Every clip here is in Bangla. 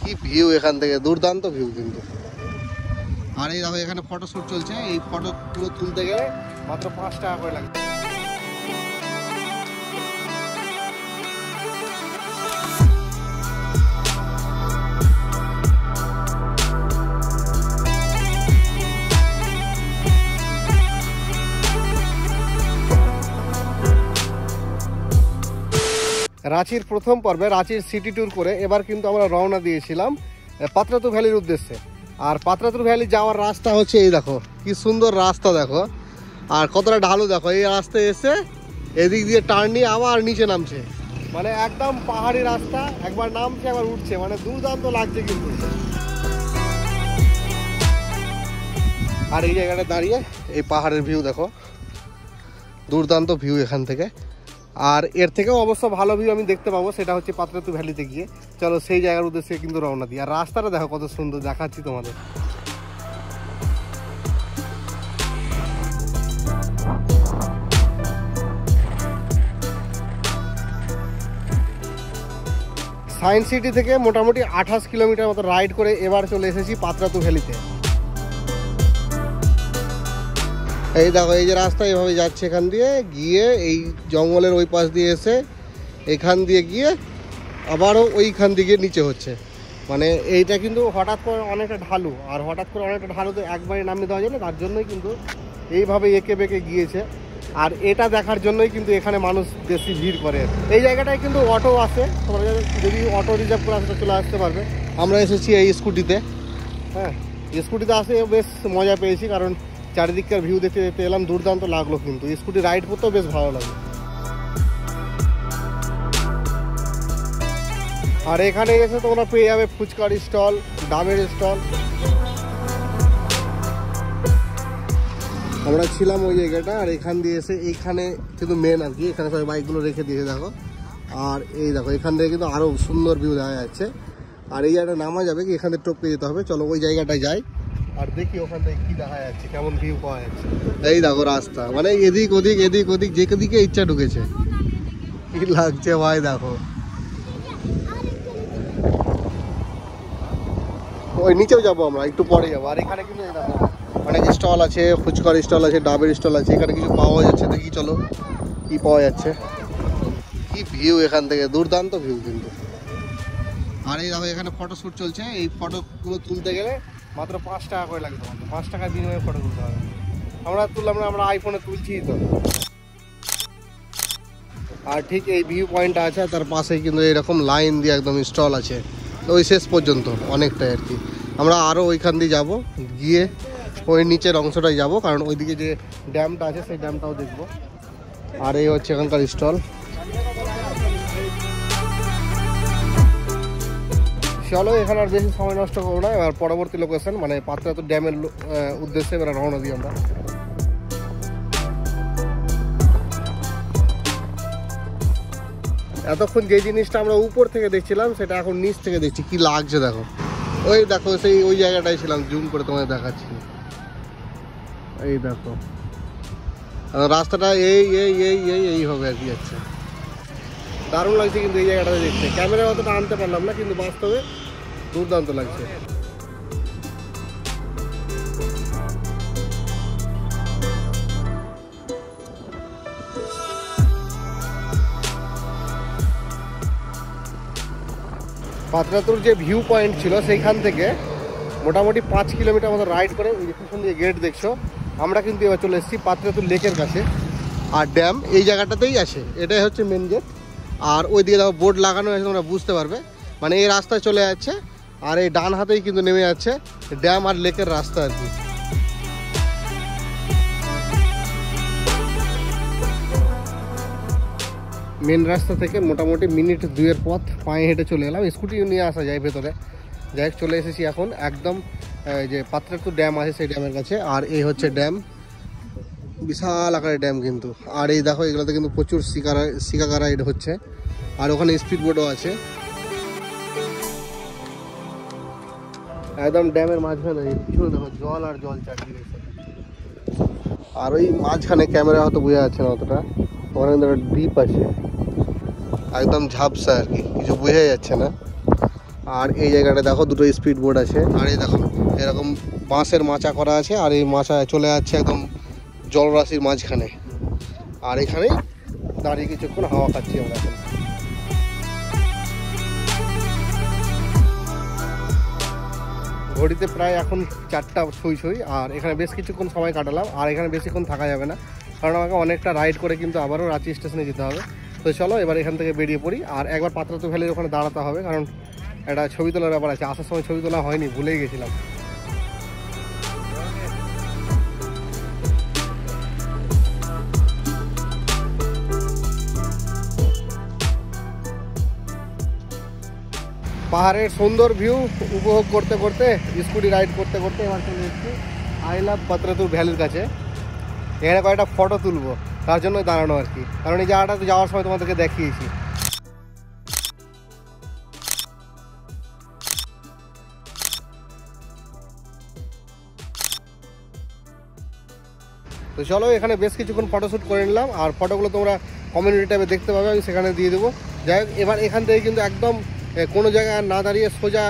কি ভিউ এখান থেকে, দুর্দান্ত ভিউ কিন্তু। আর এই দেখো এখানে ফটো শুট চলছে, এই ফটো পুরো তুলতে গেলে মাত্র 5 টাকা করে লাগবে। রাঁচির প্রথম পর্বে রাঁচির সিটি ট্যুর করে এবার কিন্তু আমরা রওনা দিয়েছিলাম পাত্রাতু ভ্যালির উদ্দেশ্যে। আর পাত্রাতু ভ্যালি যাওয়ার রাস্তা হচ্ছে এই দেখো, কি সুন্দর রাস্তা দেখো, আর কতটা ঢালু দেখো। এই রাস্তায় এসে এদিক দিয়ে টার্ন নিয়ে আবার নিচে নামছে, মানে একদম পাহাড়ি রাস্তা, একবার নামছে একবার উঠছে, মানে দুর্দান্ত লাগছে কিন্তু। আর এই জায়গাটা দাঁড়িয়ে এই পাহাড়ের ভিউ দেখো, দুর্দান্ত ভিউ এখান থেকে। আর এর থেকেও অবশ্য ভালো ভিউ আমি দেখতে পাবো, সেটা হচ্ছে পাত্রাতু ভ্যালিতে গিয়ে। চলো সেই জায়গার উদ্দেশ্যে কিন্তু রওনা দিই। আর রাস্তাটা দেখো কত সুন্দর, দেখাচ্ছি তোমাদের। সায়েন্স সিটি থেকে মোটামুটি 28 কিলোমিটার মতো রাইড করে এবার চলে এসেছি পাত্রাতু ভ্যালিতে। এই দেখো এই যে রাস্তা এভাবে যাচ্ছে, এখান দিয়ে গিয়ে এই জঙ্গলের ওই পাশ দিয়ে এসে এখান দিয়ে গিয়ে আবারও ওইখান দিকে নিচে হচ্ছে। মানে এইটা কিন্তু হঠাৎ করে অনেকটা ঢালু, আর হঠাৎ করে অনেকটা ঢালু তো একবারে নামিয়ে দেওয়া যায় না, তার জন্যই কিন্তু এইভাবে এঁকে বেঁকে গিয়েছে। আর এটা দেখার জন্যই কিন্তু এখানে মানুষ বেশি ভিড় করে। এই জায়গাটায় কিন্তু অটো আছে, তোমরা যদি অটো রিজার্ভ করে আসতে চলে আসতে পারবে। আমরা এসেছি এই স্কুটিতে, হ্যাঁ স্কুটিতে আসে বেশ মজা পেয়েছি, কারণ চারিদিককার ভিউ দেখতে দেখতে এলাম, দুর্দান্ত লাগলো কিন্তু। স্কুটি রাইড করতেও বেশ ভালো লাগে। আর এখানে এসে তোমরা পেয়ে যাবে ফুচকার স্টল, ডাবের স্টল। আমরা ছিলাম ওই জায়গাটা, আর এখান দিয়ে এসে এইখানে কিন্তু মেন আর কি, এখানে সবাই বাইকগুলো রেখে দিয়েছে দেখো। আর এই দেখো এখান থেকে কিন্তু আরও সুন্দর ভিউ দেখা যাচ্ছে। আর এই জায়গাটা নামা যাবে কি, এখানে টপকে যেতে হবে। চলো ওই জায়গাটায় যাই আর দেখি ওখান থেকে কি দেখা যাচ্ছে, কেমন ভিউ পাওয়া যাচ্ছে। এই দেখো রাস্তা, মানে এদিক ওদিক এদিক ওদিক যেদিকে ইচ্ছা ঢুকেছে, কি লাগছে ভাই দেখো। ওই নিচেও যাবো আমরা, একটু পরে যাবো। আর এখানে কিন্তু দেখো অনেক স্টল আছে, ফুচকার স্টল আছে, ডাবের স্টল আছে, এখানে কিছু পাওয়া যাচ্ছে। দেখি চলো কি পাওয়া যাচ্ছে। কি ভিউ এখান থেকে, দুর্দান্ত ভিউ কিন্তু। আর এই দেখো এখানে ফটো শ্যুট চলছে, এই ফটোগুলো তুলতে গেলে মাত্র 5 টাকা করে লাগবে। 5 টাকার বিনিময়ে ফটো তুলতে হবে। আমরা তুললাম না, আমরা আইফোনে তুলছি তো। আর ঠিক এই ভিউ পয়েন্টটা আছে, তার পাশেই কিন্তু এরকম লাইন দিয়ে একদম স্টল আছে, ওই শেষ পর্যন্ত অনেকটাই আর কি। আমরা আরও ওইখান দিয়ে যাবো, গিয়ে ওই নিচের অংশটাই যাব, কারণ ওইদিকে যে ড্যামটা আছে সেই ড্যামটাও দেখবো। আর এই হচ্ছে এখানকার স্টল। চলো এখানে আর বেশি সময় নষ্ট করবো না, এবার পরবর্তী লোকেশন মানে পাত্রাতু ড্যামের উদ্দেশ্যে এবার রওনা দিই আমরা। এতক্ষণ যে জিনিসটা আমরা উপর থেকে দেখছিলাম সেটা এখন নিচ থেকে দেখছি, কি লাগছে দেখো। ওই দেখো সেই ওই জায়গাটায় ছিলাম, জুম করে তোমাদের দেখাচ্ছি। এই দেখো রাস্তাটা এই এই এই এই এই হবে আর কি যাচ্ছে। দারুণ লাগছে কিন্তু এই জায়গাটাতে দেখতে। ক্যামেরা অতটা আনতে পারলাম না, কিন্তু বাস্তবে দুর্দান্ত লাগছে। পাত্রাতুর যে ভিউ পয়েন্ট ছিল সেইখান থেকে মোটামুটি 5 কিলোমিটার মতো রাইড করে ওই পিছন দিয়ে গেট দেখছো, আমরা কিন্তু এবার চলে এসেছি পাত্রাতুর লেকের কাছে। আর ড্যাম এই জায়গাটাতেই আছে, এটাই হচ্ছে মেন গেট। আর ওই দিকে দেখো বোর্ড লাগানো আছে, তোমরা বুঝতে পারবে। মানে এই রাস্তায় চলে যাচ্ছে, আর এই ডান হাতেই কিন্তু নেমে যাচ্ছে ড্যাম আর লেকের রাস্তা আর কি। মেন রাস্তা থেকে মোটামুটি মিনিট 2-এর পথ পায়ে হেঁটে চলে এলাম। স্কুটি নিয়ে আসা যায় ভেতরে। যাই হোক চলে এসেছি এখন একদম যে পাত্রাতু ড্যাম আছে সেই ড্যামের কাছে। আর এই হচ্ছে ড্যাম, বিশাল আকারের ড্যাম কিন্তু। আর এই দেখো এগুলোতে কিন্তু প্রচুর শিকারা রাইড হচ্ছে, আর ওখানে স্পিড বোটও আছে। একদম ড্যামের মাঝখানে পিছনে দেখো জল আর জল চারদিকে। আর ওই মাঝখানে ক্যামেরা হয়তো বোঝা যাচ্ছে না অতটা, ওখানে কিন্তু একটা দ্বীপ আছে, একদম ঝাপসা আর কি, কিছু বোঝা যাচ্ছে না। আর এই জায়গাটা দেখো দুটো স্পিড বোট আছে, আর এই দেখো এরকম বাঁশের মাচা করা আছে, আর এই মাচা চলে যাচ্ছে একদম জলরাশির মাঝখানে। আর এখানে দাঁড়িয়ে কিছুক্ষণ হাওয়া খাচ্ছি আমরা এখন। ঘড়িতে প্রায় এখন 4টা ছুঁই, আর এখানে বেশ কিছুক্ষণ সময় কাটালাম। আর এখানে বেশিক্ষণ থাকা যাবে না, কারণ আমাকে অনেকটা রাইড করে কিন্তু আবারও রাঁচি স্টেশনে যেতে হবে। তো চলো এবার এখান থেকে বেরিয়ে পড়ি। আর একবার পাত্রাতু ভ্যালির ওখানে দাঁড়াতে হবে, কারণ একটা ছবি তোলার ব্যাপার আছে। আসার সময় ছবি তোলা হয়নি, ভুলেই গেছিলাম। পাহাড়ের সুন্দর ভিউ উপভোগ করতে করতে, স্কুটি রাইড করতে করতে এবার চলে এসেছি আই লাভ পাত্রাতুর ভ্যালির কাছে। এখানে কয়েকটা ফটো তুলবো, তার জন্য দাঁড়ানো আর কি, কারণ এই জায়গাটা যাওয়ার সময় তোমাদেরকে দেখিয়েছি। তো চলো এখানে বেশ কিছুক্ষণ ফটোশ্যুট করে নিলাম, আর ফটোগুলো তোমরা কমিউনিটি ট্যাবে দেখতে পাবে, আমি সেখানে দিয়ে দেবো। যাই হোক, এবার এখান থেকে কিন্তু একদম কোনো জায়গায় না দাঁড়িয়ে সোজা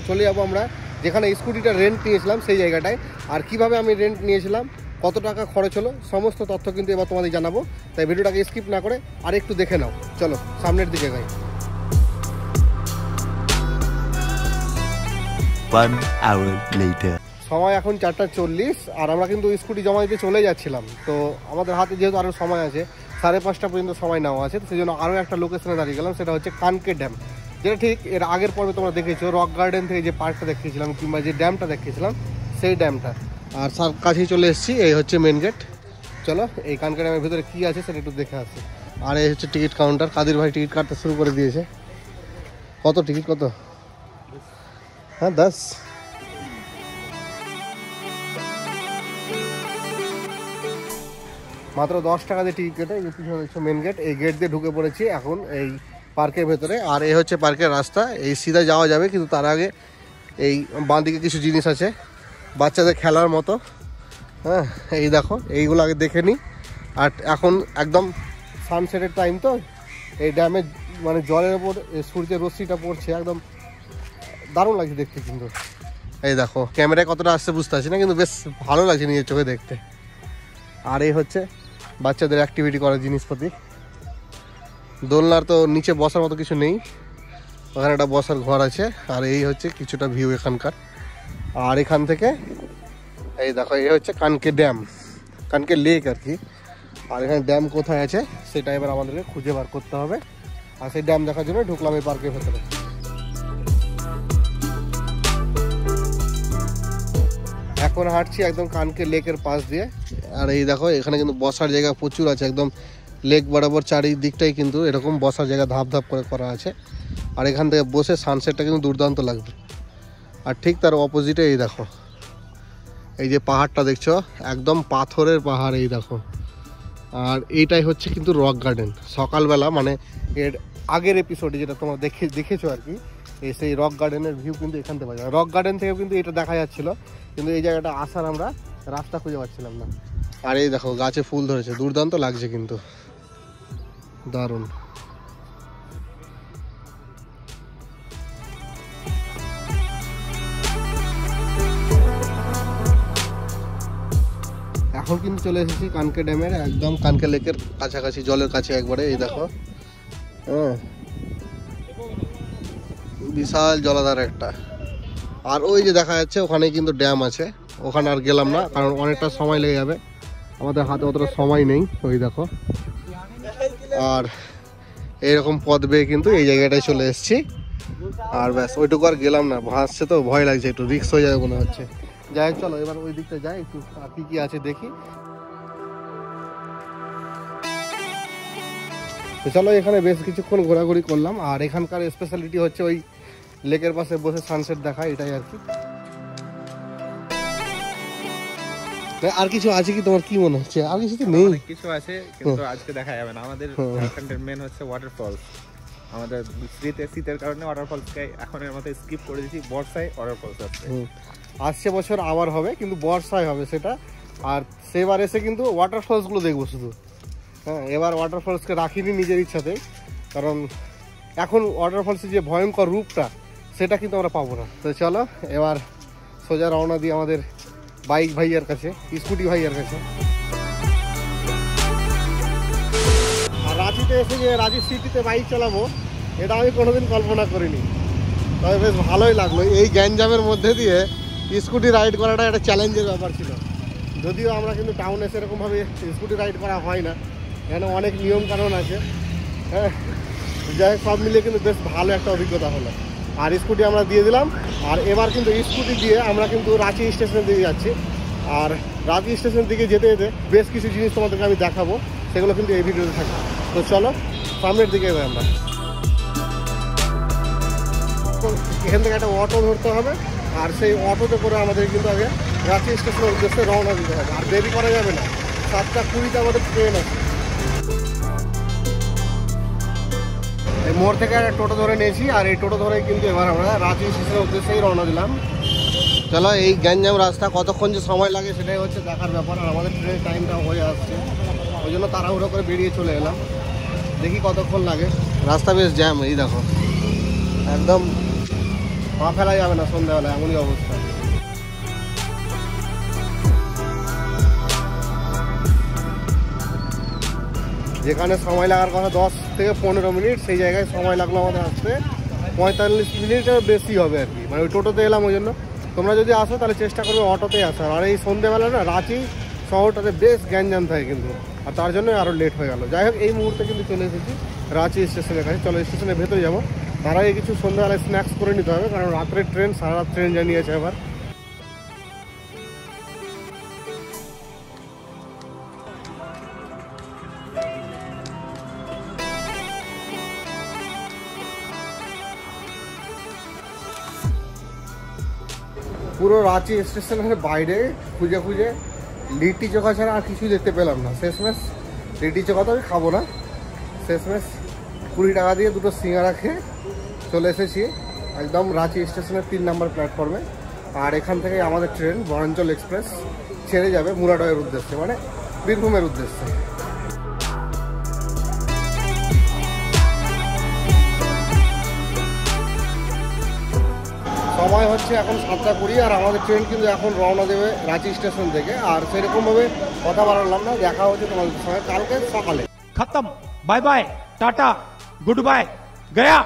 চলে যাবো আমরা যেখানে স্কুটিটা রেন্ট নিয়েছিলাম সেই জায়গাটায়। আর কিভাবে আমি রেন্ট নিয়েছিলাম, কত টাকা খরচ হলো, সমস্ত তথ্য কিন্তু এবার তোমাদের জানাবো। তাই ভিডিওটাকে স্কিপ না করে আর একটু দেখে নাও। চলো সামনের দিকে যাই। 1 hour later. সময় এখন 4:40, আর আমরা কিন্তু স্কুটি জমা দিতে চলে যাচ্ছিলাম। তো আমাদের হাতে যেহেতু আরও সময় আছে, 5:30 পর্যন্ত সময় নেওয়া আছে, তো সেই জন্য আরও একটা লোকেশনে দাঁড়িয়ে গেলাম। সেটা হচ্ছে কানকে ড্যাম, যেটা ঠিক এর আগের পর্বে তোমরা দেখেছো রক গার্ডেন থেকে যে পার্কটা দেখিয়েছিলাম, কিংবা যে ড্যামটা দেখিয়েছিলাম সেই ড্যামটা। আর তার কাছেই চলে এসেছি, এই হচ্ছে মেন গেট। চলো এই কানকে ড্যামের ভিতরে কী আছে সেটা একটু দেখে আসি। আর এই হচ্ছে টিকিট কাউন্টার, কাদির ভাই টিকিট কাটতে শুরু করে দিয়েছে। কত টিকিট কত? হ্যাঁ 10। মাত্র 10 টাকা দিয়ে টিকিট কেটে, এই পিছনে হচ্ছে মেন গেট, এই গেট দিয়ে ঢুকে পড়েছি এখন এই পার্কের ভেতরে। আর এই হচ্ছে পার্কের রাস্তা, এই সিধা যাওয়া যাবে, কিন্তু তার আগে এই বাঁ দিকে কিছু জিনিস আছে বাচ্চাদের খেলার মতো। হ্যাঁ এই দেখো, এইগুলো আগে দেখে নিই। আর এখন একদম সানসেটের টাইম, তো এই ড্যামে মানে জলের ওপর সূর্যের রশ্মিটা পড়ছে, একদম দারুণ লাগছে দেখতে। কিন্তু এই দেখো ক্যামেরায় কতটা আসছে বুঝতে পারছি না, কিন্তু বেশ ভালো লাগছে নিজের চোখে দেখতে। আর এই হচ্ছে বাচ্চাদের অ্যাক্টিভিটি করার জিনিসপাতি। দোলনার তো নিচে বসার মতো কিছু নেই, ওখানে একটা বসার ঘর আছে। আর এই হচ্ছে কিছুটা ভিউ এখানকার। আর এখান থেকে এই দেখো, এই হচ্ছে কানকে ড্যাম, কানকে লেক আর কি। আর এখানে ড্যাম কোথায় আছে সেটা এবার আমাদেরকে খুঁজে বার করতে হবে। আর সেই ড্যাম দেখার জন্য ঢুকলাম এই পার্কের ভেতরে। এখন হাঁটছি একদম কানকে লেকের পাশ দিয়ে। আর এই দেখো এখানে কিন্তু বসার জায়গা প্রচুর আছে, একদম লেক বরাবর চারিদিকটাই কিন্তু এরকম বসার জায়গা ধাপ ধাপ করে করা আছে। আর এখান থেকে বসে সানসেটটা কিন্তু দুর্দান্ত লাগবে। আর ঠিক তার অপোজিটে এই দেখো, এই যে পাহাড়টা দেখছো, একদম পাথরের পাহাড়, এই দেখো। আর এইটাই হচ্ছে কিন্তু রক গার্ডেন। সকালবেলা মানে এর আগের এপিসোডে যেটা তোমরা দেখেছো আর কি, সেই রক গার্ডেনের ভিউ কিন্তু এখান থেকে পাওয়া যায়। রক গার্ডেন থেকে কিন্তু এটা দেখা যাচ্ছিলো, কিন্তু এই জায়গাটা আসার আমরা রাস্তা খুঁজে পাচ্ছিলাম না। আর এই দেখো গাছে ফুল ধরেছে, দুর্দান্ত লাগছে কিন্তু, দারুণ। এখন কিন্তু চলে এসেছি কানকে ড্যামের একদম কানকে লেকের কাছাকাছি, জলের কাছে একবারে। এই দেখো, হ্যাঁ বিশাল জলাধার একটা। আর ওই যে দেখা যাচ্ছে ওখানে কিন্তু ড্যাম আছে, ওখানে আর গেলাম না, কারণ অনেকটা সময় লেগে যাবে, আমাদের হাতে অতটা সময় নেই। ওই দেখো, আর এইরকম পথ বেয়ে কিন্তু এই জায়গাটায় চলে এসেছি। আর ব্যাস, ওইটুকু আর গেলাম না, ভাসছে তো ভয় লাগছে, একটু রিস্ক হয়ে যাবে মনে হচ্ছে। যাই হোক, চলো এবার ওই দিকটা যাই, একটু কি কি আছে দেখি। তো চলো এখানে বেশ কিছুক্ষণ ঘোরাঘুরি করলাম। আর এখানকার স্পেশালিটি হচ্ছে ওই লেকের পাশে বসে সানসেট দেখা, এটাই আর কি। আর কিছু আছে কি তোমার, কি মনে হচ্ছে? আর কিছু তো নেই, কিছু আছে কিন্তু আজকে দেখা যাবে না। আমাদের ঝাড়খণ্ডের মেন হচ্ছে ওয়াটারফল। আমাদের শীতের কারণে ওয়াটারফলসকে এখন এর মধ্যে স্কিপ করে দিয়েছি। বর্ষায় ওয়াটারফলস আসছে বছর আবার হবে, কিন্তু বর্ষায় হবে সেটা। আর সেবার এসে কিন্তু ওয়াটারফলসগুলো দেখবো শুধু। হ্যাঁ, এবার ওয়াটারফলসকে রাখিনি নিজের ইচ্ছাতে, কারণ এখন ওয়াটারফলসের যে ভয়ঙ্কর রূপটা সেটা কিন্তু আমরা পাবো না। তো চলো এবার সোজা রওনা দিই আমাদের বাইক ভাইয়ার কাছে, স্কুটি ভাইয়ার কাছে। আর রাঁচিতে এসে যে রাঁচি সিটিতে বাইক চালাবো এটা আমি কোনোদিন কল্পনা করিনি, তবে বেশ ভালোই লাগলো। এই গ্যাঞ্জামের মধ্যে দিয়ে স্কুটি রাইড করাটা একটা চ্যালেঞ্জের ব্যাপার ছিল, যদিও আমরা কিন্তু টাউনে সেরকমভাবে স্কুটি রাইড করা হয় না, এখানে অনেক নিয়ম কানুন আছে। হ্যাঁ, যাই হোক সব মিলিয়ে কিন্তু বেশ ভালো একটা অভিজ্ঞতা হলো। আর স্কুটি আমরা দিয়ে দিলাম, আর এবার কিন্তু স্কুটি দিয়ে আমরা কিন্তু রাঁচি স্টেশনের দিকে যাচ্ছি। আর রাঁচি স্টেশনের দিকে যেতে যেতে বেশ কিছু জিনিস তোমাদেরকে আমি দেখাবো, সেগুলো কিন্তু এই ভিডিওতে থাকবে। তো চলো সামনের দিকে যাই আমরা। এখান থেকে একটা অটো ধরতে হবে, আর সেই অটোতে করে আমাদের কিন্তু আগে রাঁচি স্টেশনের উদ্দেশ্যে রওনা দিতে হবে। আর দেরি করা যাবে না, 7:20 আমাদের ট্রেন আছে। এই মোড় থেকে একটা টোটো ধরে নিয়েছি, আর এই টোটো ধরে কিন্তু এবার আমরা রাঁচি স্টেশনের উদ্দেশ্যেই রওনা দিলাম। চলো, এই গ্যাঞ্জাম রাস্তা কতক্ষণ যে সময় লাগে সেটাই হচ্ছে দেখার ব্যাপার। আর আমাদের ট্রেনের টাইমটা হয়ে আসছে, ওই জন্য তাড়াহুড়ো করে বেরিয়ে চলে এলাম। দেখি কতক্ষণ লাগে। রাস্তা বেশ জ্যাম, এই দেখো একদম পা ফেলা যাবে না সন্ধ্যাবেলা, এমনই অবস্থা। যেখানে সময় লাগার কথা 10 থেকে 15 মিনিট, সেই জায়গায় সময় লাগলো আমাদের আসতে 45 মিনিটের বেশি হবে আর কি। মানে ওই টোটোতে এলাম, ওই জন্য তোমরা যদি আসো তাহলে চেষ্টা করবে অটোতেই আসার। আর এই সন্ধ্যেবেলা না রাঁচি শহরটাতে বেশ গ্যাঞ্জাম থাকে কিন্তু, আর তার জন্য আরও লেট হয়ে গেল। যাই হোক, এই মুহূর্তে কিন্তু চলে এসেছি রাঁচি স্টেশনের কাছে। চলো স্টেশনের ভেতরে যাবো, তার আগে কিছু সন্ধ্যাবেলায় স্ন্যাক্স করে নিতে হবে, কারণ রাত্রের ট্রেন, সারা রাত ট্রেন জানিয়েছে এবার। পুরো রাঁচি স্টেশনের বাইরে খুঁজে খুঁজে লিট্টি চোখা ছাড়া আর কিছুই দেখতে পেলাম না। শেষমেশ লিট্টি চোখা তো আমি খাবো না, শেষমেশ 20 টাকা দিয়ে দুটো সিঙ্গারা খেয়ে চলে এসেছি একদম রাঁচি স্টেশনের 3 নম্বর প্ল্যাটফর্মে। আর এখান থেকে আমাদের ট্রেন বনাঞ্চল এক্সপ্রেস ছেড়ে যাবে মুরাডয়ের উদ্দেশ্যে, মানে বীরভূমের উদ্দেশ্যে। সময় হচ্ছে এখন 7:20, আর আমাদের ট্রেন কিন্তু এখন রওনা দেবে রাঁচি স্টেশন থেকে। আর সেরকমভাবে কথা বাড়ালাম না, দেখা হচ্ছে তোমাদের সঙ্গে কালকে সকালে। खत्म, bye bye, tata, goodbye, गया।